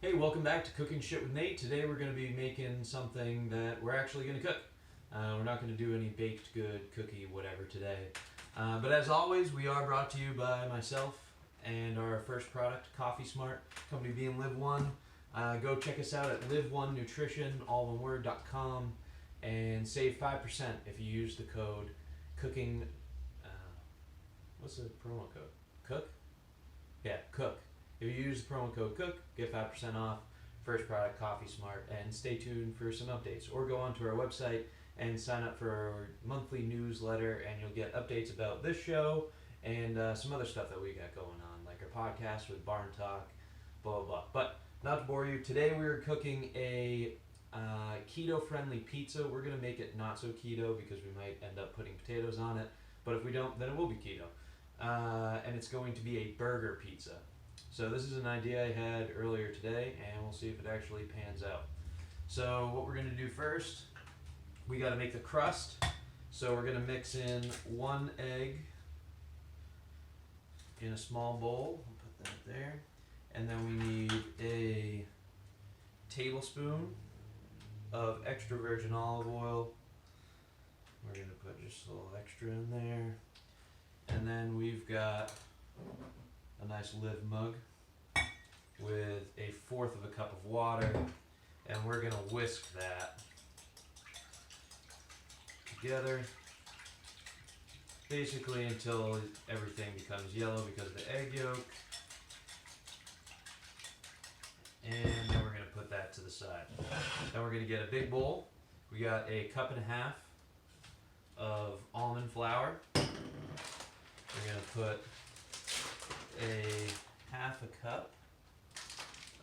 Hey, welcome back to Cooking Shit with Nate. Today we're going to be making something that we're actually going to cook. We're not going to do any baked good, cookie, whatever today. But as always, we are brought to you by myself and our first product, Coffee Smart, company being Live One. Go check us out at live1nutrition, alloneword.com, and save 5% if you use the code cooking. What's the promo code? Cook? Yeah, cook. If you use the promo code COOK, get 5% off. First product, Coffee Smart, and stay tuned for some updates. Or go onto our website and sign up for our monthly newsletter, and you'll get updates about this show and some other stuff that we got going on, like our podcast with Barn Talk, blah, blah, blah. But not to bore you, today we're cooking a keto-friendly pizza. We're going to make it not so keto because we might end up putting potatoes on it. But if we don't, then it will be keto. And it's going to be a burger pizza. So this is an idea I had earlier today, and we'll see if it actually pans out. So what we're going to do first, we got to make the crust. So we're going to mix in 1 egg in a small bowl. I'll put that there. And then we need a tablespoon of extra virgin olive oil. We're going to put just a little extra in there. And then we've got a nice Live mug with 1/4 cup of water, and we're gonna whisk that together basically until everything becomes yellow because of the egg yolk. And then we're gonna put that to the side. Then we're gonna get a big bowl. We got 1.5 cups of almond flour. We're gonna put 1/2 cup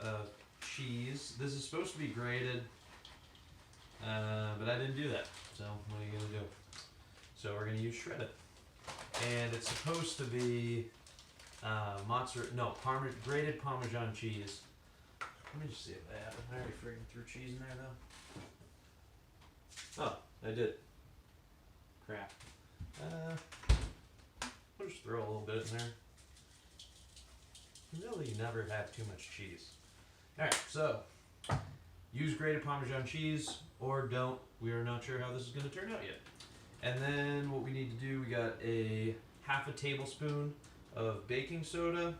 of cheese. This is supposed to be grated, but I didn't do that. So what are you gonna do? So we're gonna use shredded, and it's supposed to be grated Parmesan cheese. Let me just see if I have it. I already friggin' threw cheese in there though. Oh, I did. Crap. I'll just throw a little bit in there. You really never have too much cheese. Alright, so use grated Parmesan cheese or don't. We are not sure how this is going to turn out yet. And then what we need to do, we got 1/2 tablespoon of baking soda.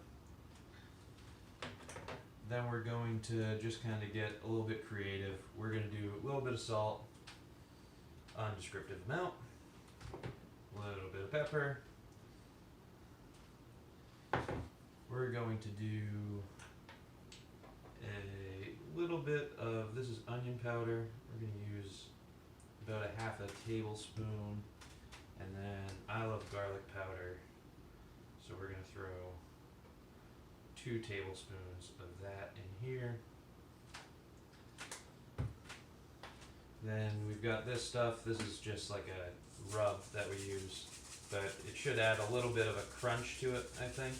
Then we're going to just kind of get a little bit creative. We're going to do a little bit of salt, undescriptive amount, a little bit of pepper. We're going to do a little bit of, this is onion powder. We're going to use about 1/2 tablespoon. And then I love garlic powder. So we're going to throw 2 tablespoons of that in here. Then we've got this stuff. This is just like a rub that we use. But it should add a little bit of a crunch to it, I think.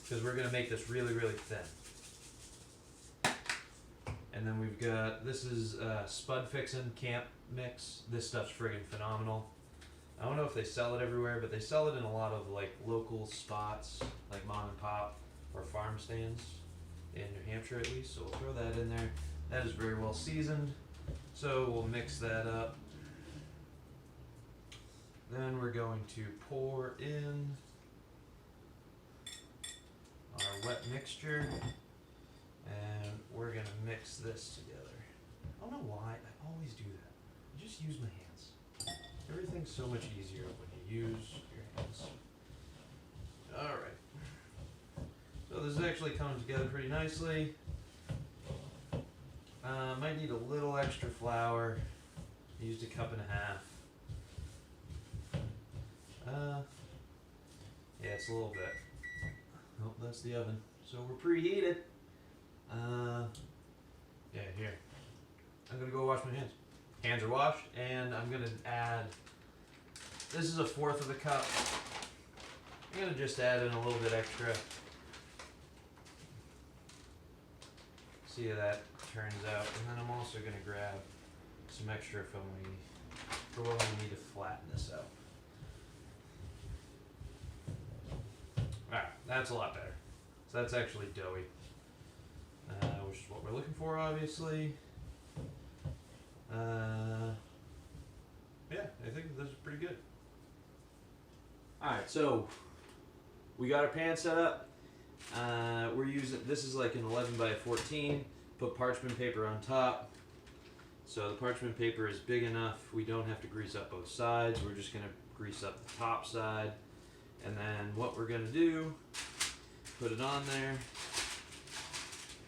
Because we're going to make this really, really thin. And then we've got, this is Spud Fixin' Camp Mix. This stuff's friggin' phenomenal. I don't know if they sell it everywhere, but they sell it in a lot of like local spots, like mom and pop or farm stands in New Hampshire at least. So we'll throw that in there. That is very well seasoned. So we'll mix that up. Then we're going to pour in our wet mixture, and we're gonna mix this together. I don't know why I always do that. I just use my hands. Everything's so much easier when you use your hands. Alright. So this is actually coming together pretty nicely. Might need a little extra flour. Used 1.5 cups. Yeah, it's a little bit. Oh, that's the oven. So we're preheated. Yeah, here. I'm gonna go wash my hands. Hands are washed, and I'm gonna add, this is 1/4 cup. I'm gonna just add in a little bit extra. See how that turns out. And then I'm also gonna grab some extra for when we need to flatten this out. Alright, that's a lot better. So that's actually doughy. which is what we're looking for, obviously. Yeah, I think this is pretty good. Alright, so we got our pan set up. We're using, this is like an 11 by 14. Put parchment paper on top. So the parchment paper is big enough. We don't have to grease up both sides. We're just going to grease up the top side. And then what we're going to do, put it on there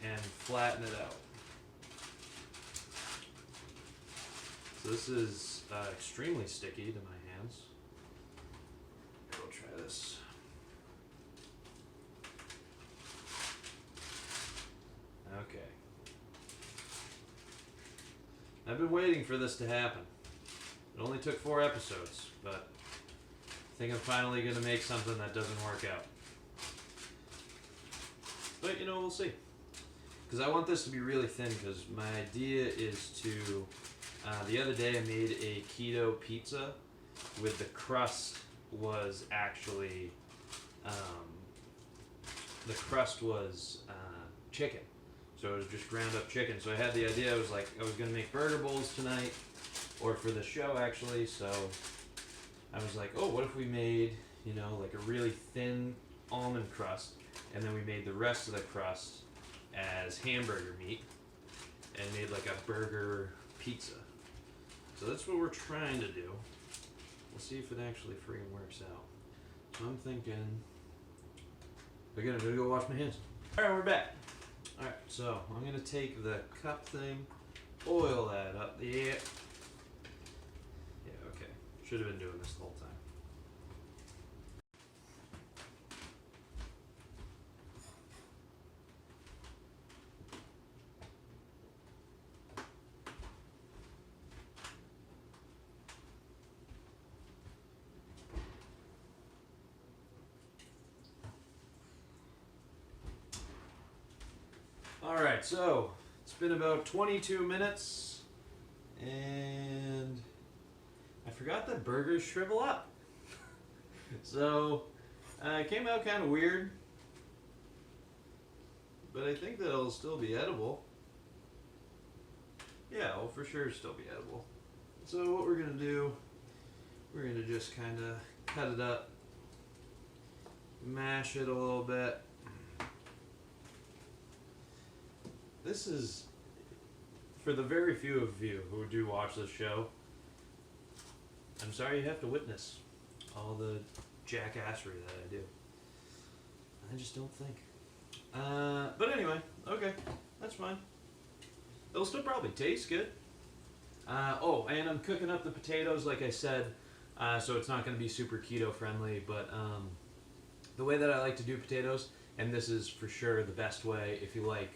and flatten it out. So this is extremely sticky to my hands. Here, we'll try this. Okay. I've been waiting for this to happen. It only took 4 episodes, but I think I'm finally going to make something that doesn't work out. But, you know, we'll see. Because I want this to be really thin, because my idea is to... the other day I made a keto pizza with the crust was actually... the crust was chicken. So it was just ground up chicken. So I had the idea, I was like, I was going to make burger bowls tonight, or for the show actually, so I was like, oh, what if we made, you know, like a really thin almond crust, and then we made the rest of the crust as hamburger meat, and made like a burger pizza. So that's what we're trying to do. We'll see if it actually friggin' works out. So I'm thinking, again, I'm going to go wash my hands. Alright, we're back. Alright, so I'm going to take the cup thing, oil that up. Yeah. Yeah, okay. Should have been doing this the whole time. Alright, so it's been about 22 minutes, and I forgot that burgers shrivel up. So it came out kind of weird, but I think that it'll still be edible. Yeah, it'll for sure still be edible. So what we're going to do, we're going to just kind of cut it up, mash it a little bit. This is, for the very few of you who do watch this show, I'm sorry you have to witness all the jackassery that I do. I just don't think. But anyway, okay, that's fine. It'll still probably taste good. Oh, and I'm cooking up the potatoes like I said, so it's not going to be super keto friendly, but the way that I like to do potatoes, and this is for sure the best way if you like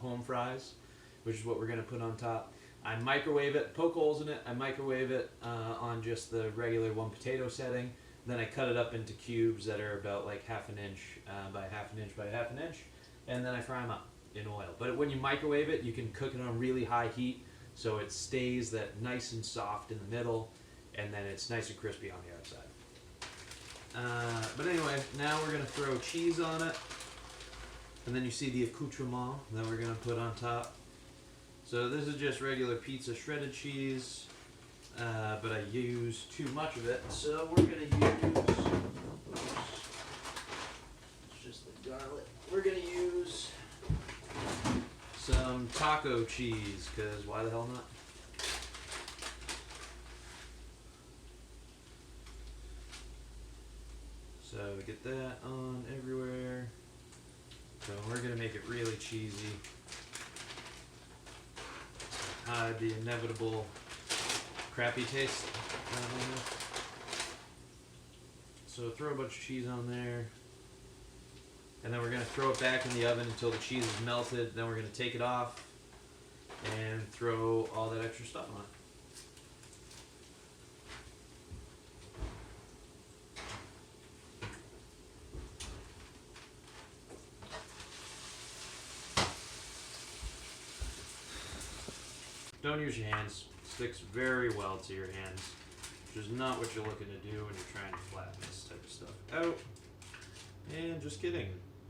home fries, which is what we're going to put on top. I microwave it, poke holes in it, I microwave it on just the regular 1 potato setting. Then I cut it up into cubes that are about like half an inch by half an inch by half an inch. And then I fry them up in oil. But when you microwave it, you can cook it on really high heat, so it stays that nice and soft in the middle, and then it's nice and crispy on the outside. But anyway, now we're going to throw cheese on it. And then you see the accoutrement that we're going to put on top. So this is just regular pizza shredded cheese, but I use too much of it. So we're going to use, oops, it's just the garlic. We're going to use some taco cheese, because why the hell not? So get that on everywhere. So we're going to make it really cheesy. Hide the inevitable crappy taste. So throw a bunch of cheese on there. And then we're going to throw it back in the oven until the cheese is melted. Then we're going to take it off and throw all that extra stuff on it. Don't use your hands. It sticks very well to your hands, which is not what you're looking to do when you're trying to flatten this type of stuff out. And just kidding.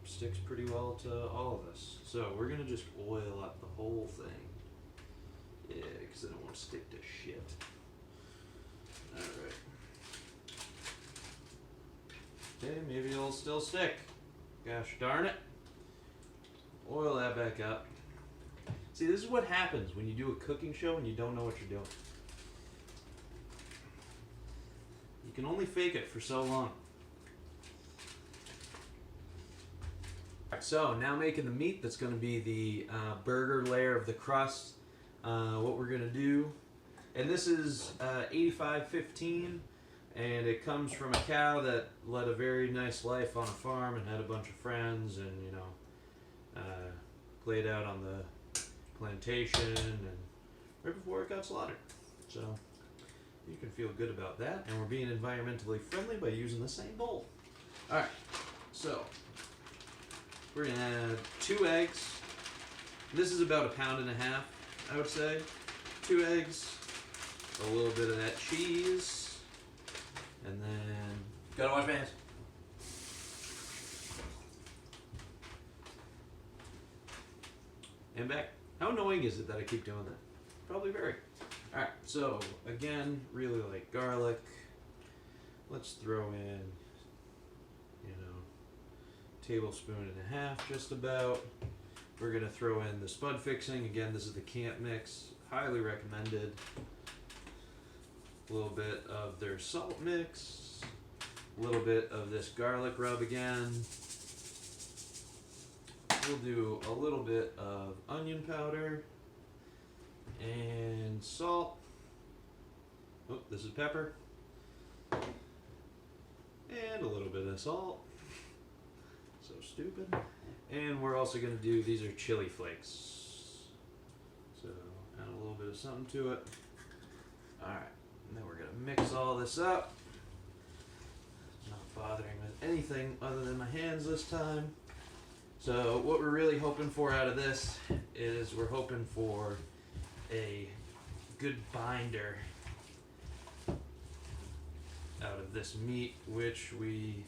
sticks pretty well to all of us. So we're gonna just oil up the whole thing. Yeah, because I don't want to stick to shit. Alright. Okay, maybe it'll still stick. Gosh darn it. Oil that back up. See, this is what happens when you do a cooking show and you don't know what you're doing. You can only fake it for so long. Alright, so now making the meat that's going to be the burger layer of the crust. What we're going to do, and this is 85-15, and it comes from a cow that led a very nice life on a farm and had a bunch of friends, and you know, played out on the plantation and right before it got slaughtered. So you can feel good about that, and we're being environmentally friendly by using the same bowl. Alright, so we're going to add 2 eggs. This is about 1.5 pounds, I would say. 2 eggs, a little bit of that cheese, and then gotta wash my hands. And back. How annoying is it that I keep doing that? Probably very. Alright, so again, really like garlic. Let's throw in, you know, 1.5 tablespoons just about. We're going to throw in the spud fixing. Again, this is the camp mix. Highly recommended. A little bit of their salt mix. A little bit of this garlic rub again. We'll do a little bit of onion powder. And salt. Oh, this is pepper. And a little bit of salt. So stupid. And we're also going to do, these are chili flakes. So add a little bit of something to it. Alright, and then we're going to mix all this up. Not bothering with anything other than my hands this time. So what we're really hoping for out of this is we're hoping for a good binder out of this meat, which we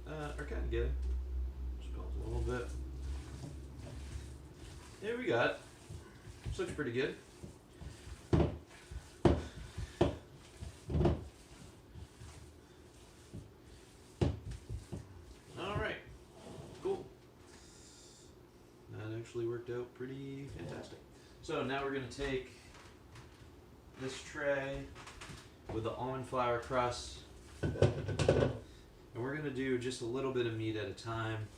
are kind of getting. A little bit. There we got it. This looks pretty good. Alright. Cool. That actually worked out pretty fantastic. So now we're going to take this tray with the almond flour crust, and we're going to do just a little bit of meat at a time.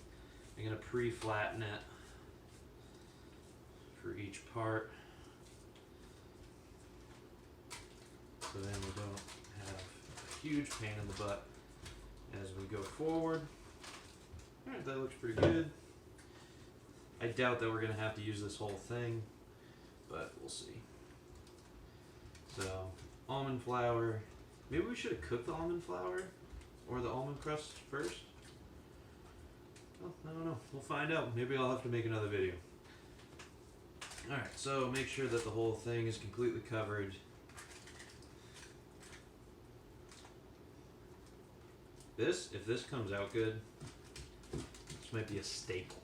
I'm going to pre-flatten it for each part, so then we don't have a huge pain in the butt as we go forward. Alright, that looks pretty good. I doubt that we're going to have to use this whole thing, but we'll see. So, almond flour. Maybe we should have cooked the almond flour or the almond crust first. Well, I don't know. We'll find out. Maybe I'll have to make another video. Alright, so make sure that the whole thing is completely covered. If this comes out good, this might be a staple.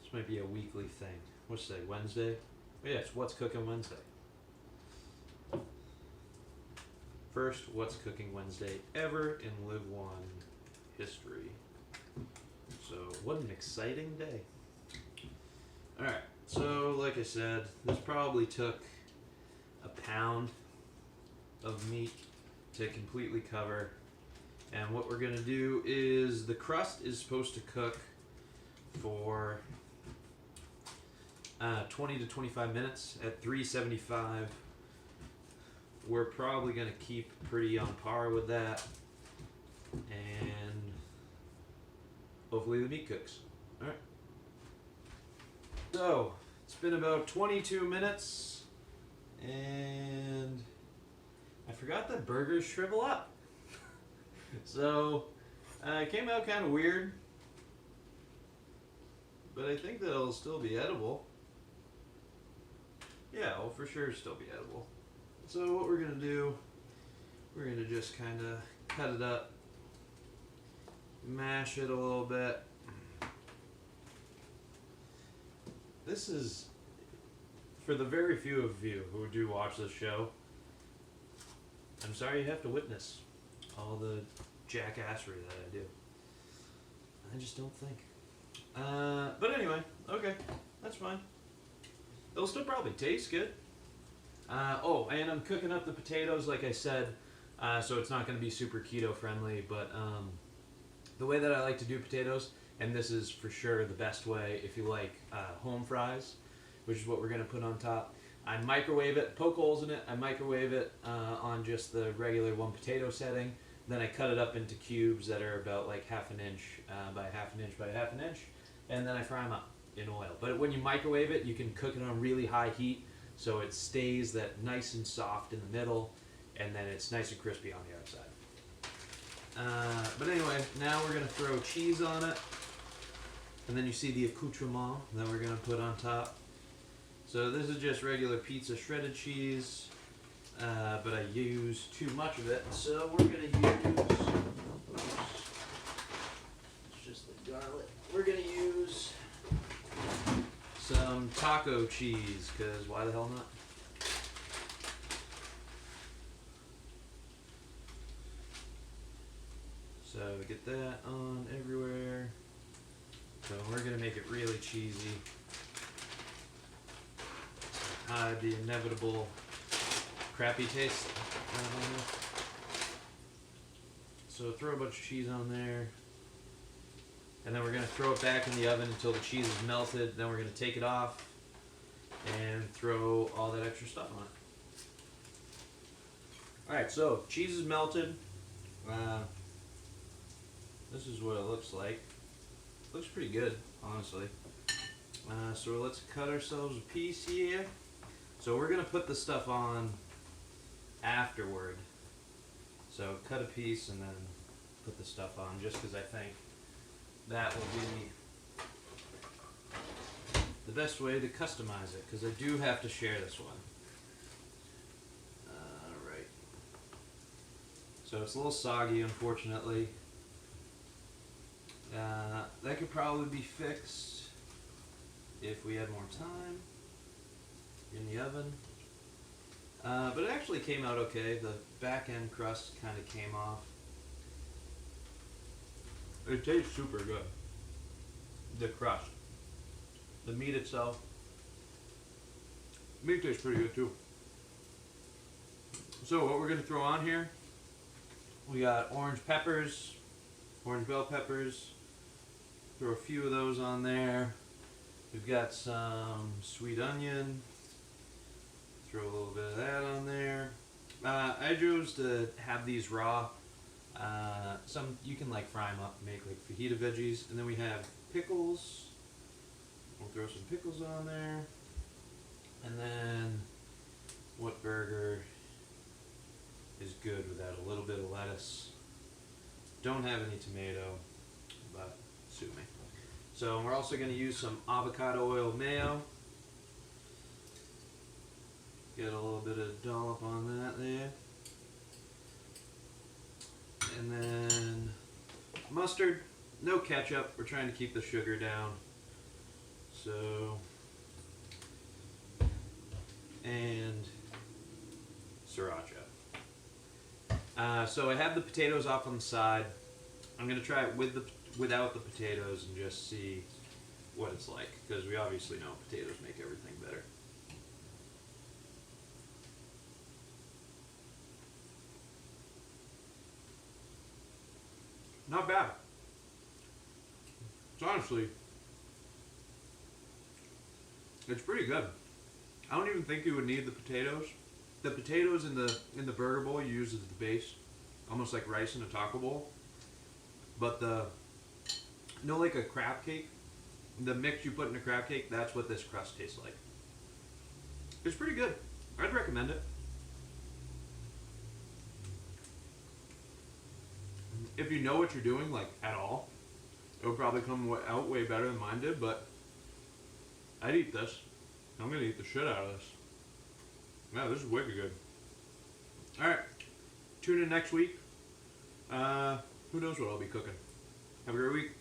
This might be a weekly thing. What's today, Wednesday? Oh, yeah, it's What's Cooking Wednesday. First What's Cooking Wednesday ever in Live One history. So, what an exciting day. Alright, so like I said, this probably took 1 pound of meat to completely cover. And what we're going to do is the crust is supposed to cook for 20 to 25 minutes at 375. We're probably going to keep pretty on par with that. And hopefully the meat cooks. Alright. So, it's been about 22 minutes. And I forgot that burgers shrivel up. So, it came out kind of weird. But I think that it'll still be edible. Yeah, it'll for sure still be edible. So what we're going to do, we're going to just kind of cut it up mash it a little bit. This is, for the very few of you who do watch this show, I'm sorry you have to witness all the jackassery that I do. I just don't think. But anyway, okay, that's fine. It'll still probably taste good. Oh, and I'm cooking up the potatoes, like I said, so it's not going to be super keto friendly, but the way that I like to do potatoes, and this is for sure the best way if you like home fries, which is what we're going to put on top. I microwave it, poke holes in it, I microwave it on just the regular 1 potato setting. Then I cut it up into cubes that are about like 1/2 inch by 1/2 inch by 1/2 inch, and then I fry them up in oil. But when you microwave it, you can cook it on really high heat, so it stays that nice and soft in the middle, and then it's nice and crispy on the outside. But anyway, now we're gonna throw cheese on it, and then you see the accoutrement that we're gonna put on top. So this is just regular pizza shredded cheese. But I use too much of it, so we're gonna use, it's just the garlic. We're gonna use some taco cheese, because why the hell not? So get that on everywhere. So we're gonna make it really cheesy. Hide the inevitable crappy taste. So throw a bunch of cheese on there, and then we're going to throw it back in the oven until the cheese is melted. Then we're going to take it off and throw all that extra stuff on it. Alright, so cheese is melted. This is what it looks like. Looks pretty good, honestly. So let's cut ourselves a piece here. So we're going to put the stuff on afterward. So cut a piece and then put the stuff on, just because I think that will be the best way to customize it, because I do have to share this one. Alright. So it's a little soggy, unfortunately. That could probably be fixed if we had more time in the oven. But it actually came out okay. The back end crust kind of came off. It tastes super good. The crust. The meat itself. Meat tastes pretty good too. So what we're going to throw on here, we got orange peppers, orange bell peppers. Throw a few of those on there. We've got some sweet onion. Throw a little bit of that on there. I chose to have these raw. Some you can like fry them up, and make like fajita veggies, and then we have pickles. We'll throw some pickles on there, and then what burger is good without a little bit of lettuce? Don't have any tomato, but sue me. So we're also going to use some avocado oil mayo. Get a little bit of dollop on that there. And then mustard, no ketchup. We're trying to keep the sugar down. So, and sriracha. So I have the potatoes off on the side. I'm going to try it without the potatoes and just see what it's like, because we obviously know potatoes make everything better. Not bad. It's honestly, it's pretty good. I don't even think you would need the potatoes. The potatoes in the burger bowl you use as the base, almost like rice in a taco bowl. But like a crab cake, the mix you put in a crab cake, that's what this crust tastes like. It's pretty good. I'd recommend it. If you know what you're doing, like, at all, it would probably come out way better than mine did, but I'd eat this. I'm going to eat the shit out of this. Yeah, this is wicked good. Alright, tune in next week. Who knows what I'll be cooking. Have a great week.